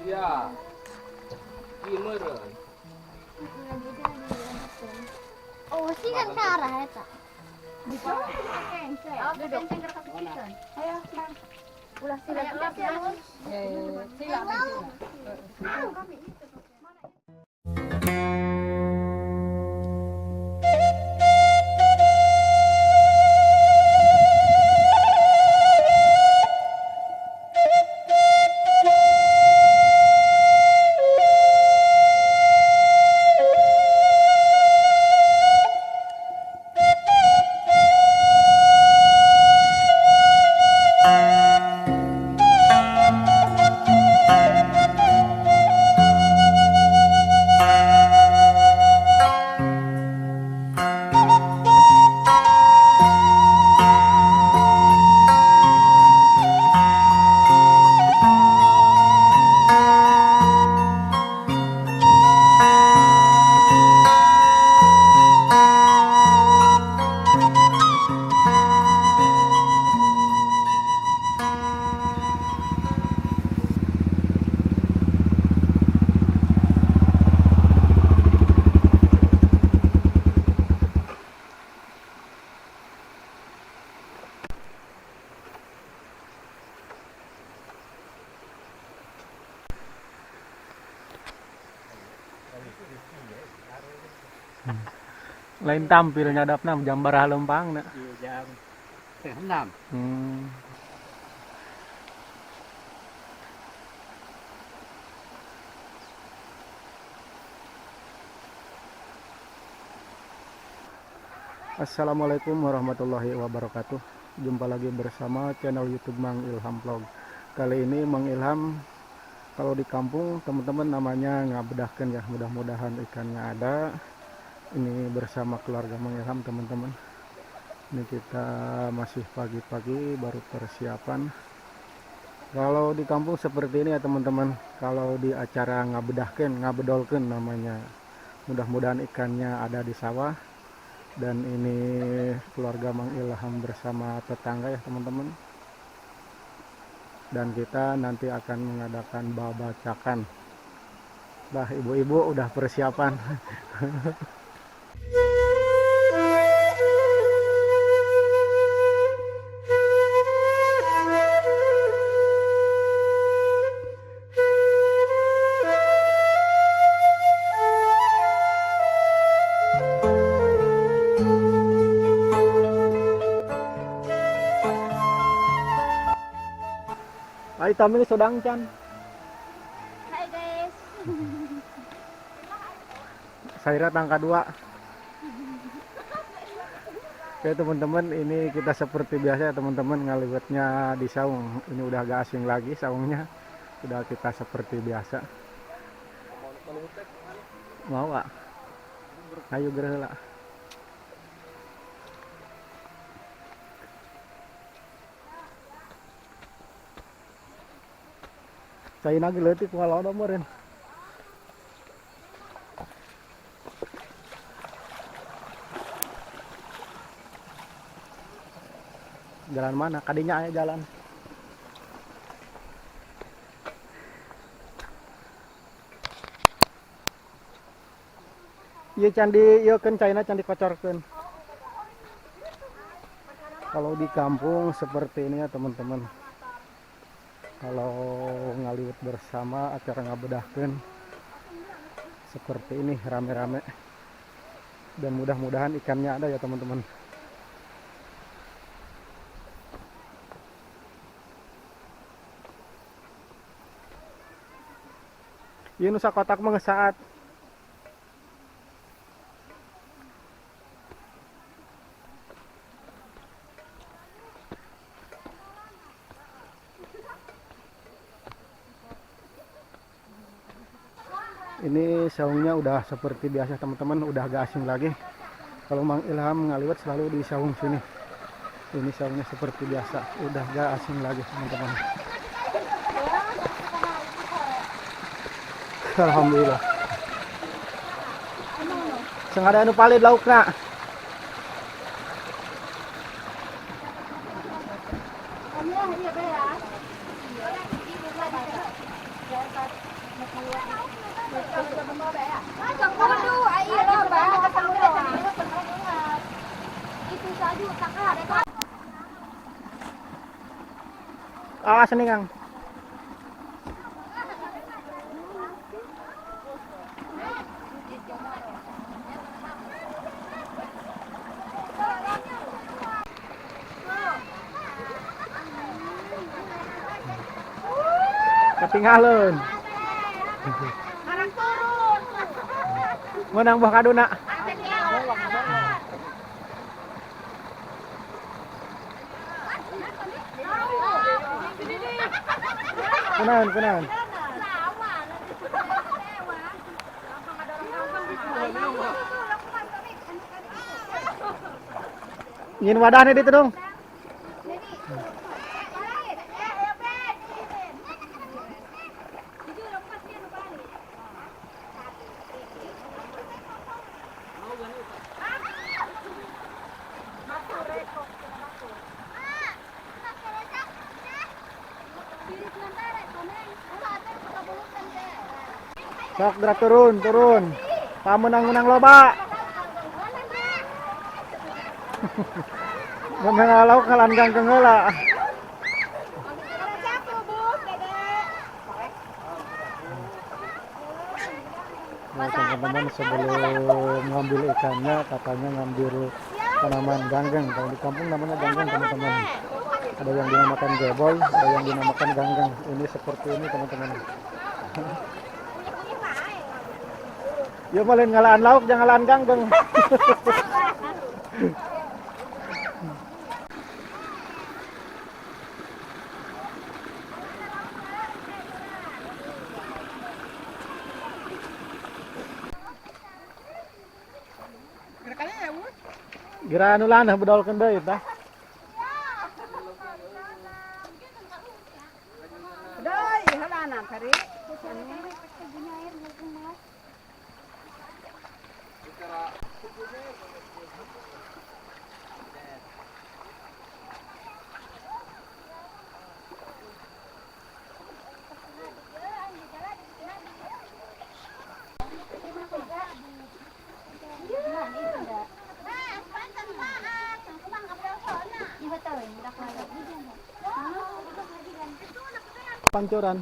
Ya, gimana? Oh, sih kan ke arah eta. Bisa kenceng. Oh, kenceng ke kapiten. Ayo, Bang. Ulah sila ya, Bun. Sila kami. Lain tampil nyadapna jambar halempang na. Iya jam setengah 6. Assalamualaikum warahmatullahi wabarakatuh. Jumpa lagi bersama channel YouTube Mang Ilham Vlog. Kali ini Mang Ilham kalau di kampung teman-teman namanya ngabedahkeun ya, mudah-mudahan ikannya ada. Ini bersama keluarga Mang Ilham teman-teman. Ini kita masih pagi-pagi baru persiapan. Kalau di kampung seperti ini ya teman-teman, kalau di acara ngabedolkeun namanya. Mudah-mudahan ikannya ada di sawah. Dan ini keluarga Mang Ilham bersama tetangga ya teman-teman. Dan kita nanti akan mengadakan babacakan. Bah, ibu-ibu udah persiapan. Ay, kami sodang can. Hai guys. Saya tangka 2. Oke teman-teman, ini kita seperti biasa ya teman-teman, ngaliwatnya di saung. Ini udah agak asing lagi saungnya. Udah kita seperti biasa. Mau gak? Ayo gerak lah. Saya lagi letik walau nomorin. Jalan mana? Kadinya aja jalan. Iya candi, iya kan China candi kocorkeun. Kalau di kampung seperti ini ya teman-teman. Kalau ngaliwat bersama acara ngabedahkeun seperti ini rame-rame. Dan mudah-mudahan ikannya ada ya teman-teman. Ieu nu sakotak mah saat. Ini saungnya udah seperti biasa teman-teman, udah agak asing lagi. Kalau Mang Ilham ngaliwat selalu di saung sini. Ini saungnya seperti biasa, udah agak asing lagi teman-teman. Alhamdulillah. Sengaja anu palid laukna. Awas nih Kang. Ketinggalan. Menang buah kaduna. Kenalan. Ingin wadahnya itu dong. Sok gerak turun. Menang loba. Mengalau kalan gangkeng heula. Nah, teman-teman sebelum ngambil ikannya katanya ngambil tanaman ganggang. Kalau di kampung namanya ganggang teman-teman. Ada yang dinamakan geboy, ada yang dinamakan ganggang. Ini seperti ini teman-teman. Ya malah ngalaan lauk jangan ngalaan ganggang. Gira anu lanah bedolkeun deui tah. Deui heulana kari. Pancuran.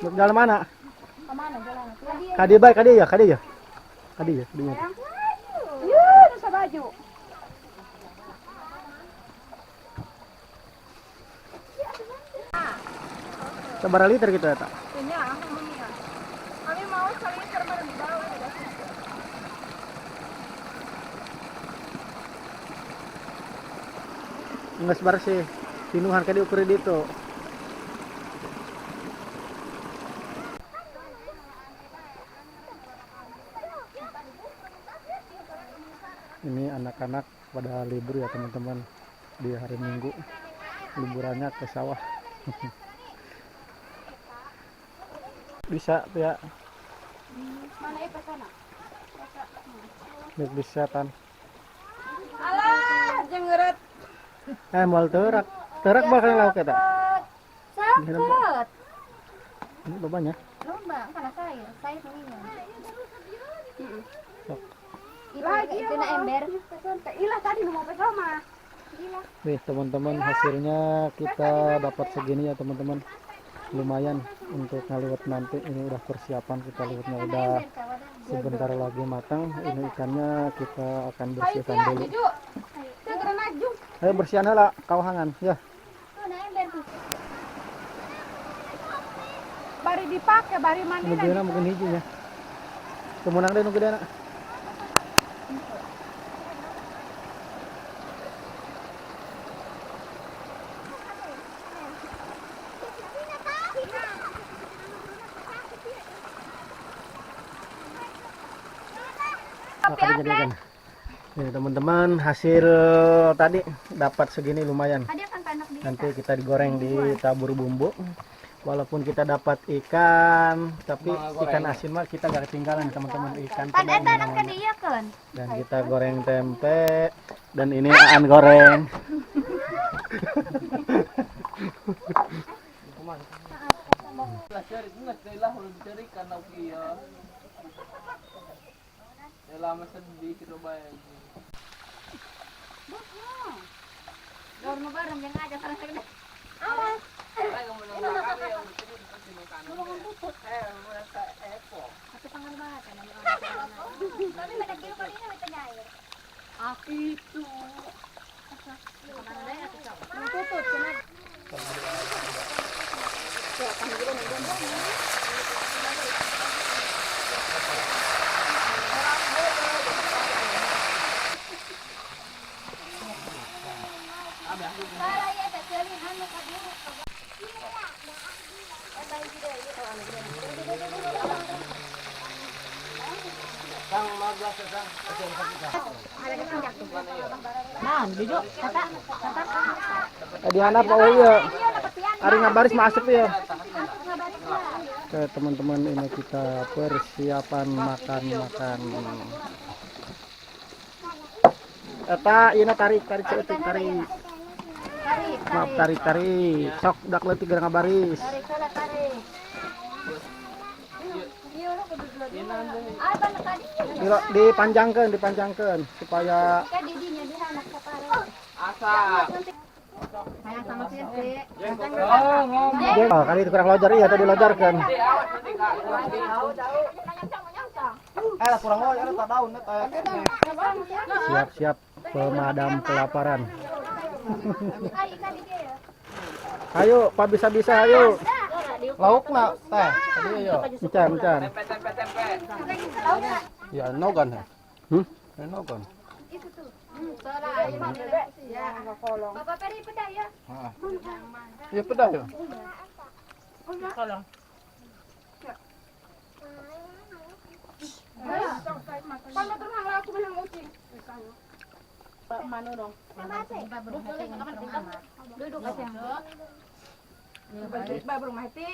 Jalan mana? Kadi baik, kadi ya. Nusa baju. Sabaraha liter gitu ya, tak? Ini kami mau seliter merendau. Nges bersih. Pinuhan kadi ukur di itu. Ini anak-anak pada libur ya teman-teman, di hari Minggu liburannya ke sawah. Bisa ya. Mana ipa sana? Bisa tan. Alah, jengeret. Moal teurak bakal lauk eta. Sakit. Ini lobanya. Lomba, karena saya pengen. Sok. Itu na ember. Ilah tadi mau pesoma. Ilah. Nih teman-teman, hasilnya kita dapat segini ya teman-teman. Lumayan untuk ngaliwat nanti. Ini udah persiapan, kita liwatnya udah sebentar lagi matang. Ini ikannya kita akan bersihkan dulu. Ayo bersihan lah kawahangan ya. Bari dipakai, bari mandi. Ini gimana mungkin hijinya. Kemunang deh nunggu dana. Nih teman-teman, hasil tadi dapat segini lumayan. Nanti kita digoreng ditabur bumbu. Walaupun kita dapat ikan, tapi ikan asin mah kita gak ketinggalan teman-teman, ikan tuna ini namanya. Dan kita goreng tempe, dan ini Aan goreng. lama sedih kita bayar. Gaur mo barang yang aja sarang segede. Awas. Tayo mo nang nakakari ang pasti makan. Wala sa epo. Ate pangal ba ka na mo. Kami madagiro pa rin may tagayer. Itu. Pangalay ate ka. Tutut kana. Ya, panggil mo Di handap oh iya. Ari ngabaris masuk ya. Oke teman-teman, ini kita persiapan makan. Eta ina tarik seutik tarik. Maaf tarik. Sok dak leutik gara ngabaris. Dipanjangkeun supaya Asa. Sayang sama sih. kali itu kurang lojar iya tadi lojarkeun. Kurang lojar tak daun Siap pemadam kelaparan. Ayo, Pak bisa ayo. Laukna teh. Tadi yo. Encan. Tempe. Ya, nogan. Nogan. Bapak peri pedah ya. Ya pedah ya. Kolong. Mano dong. Duduk aja. Baru mati.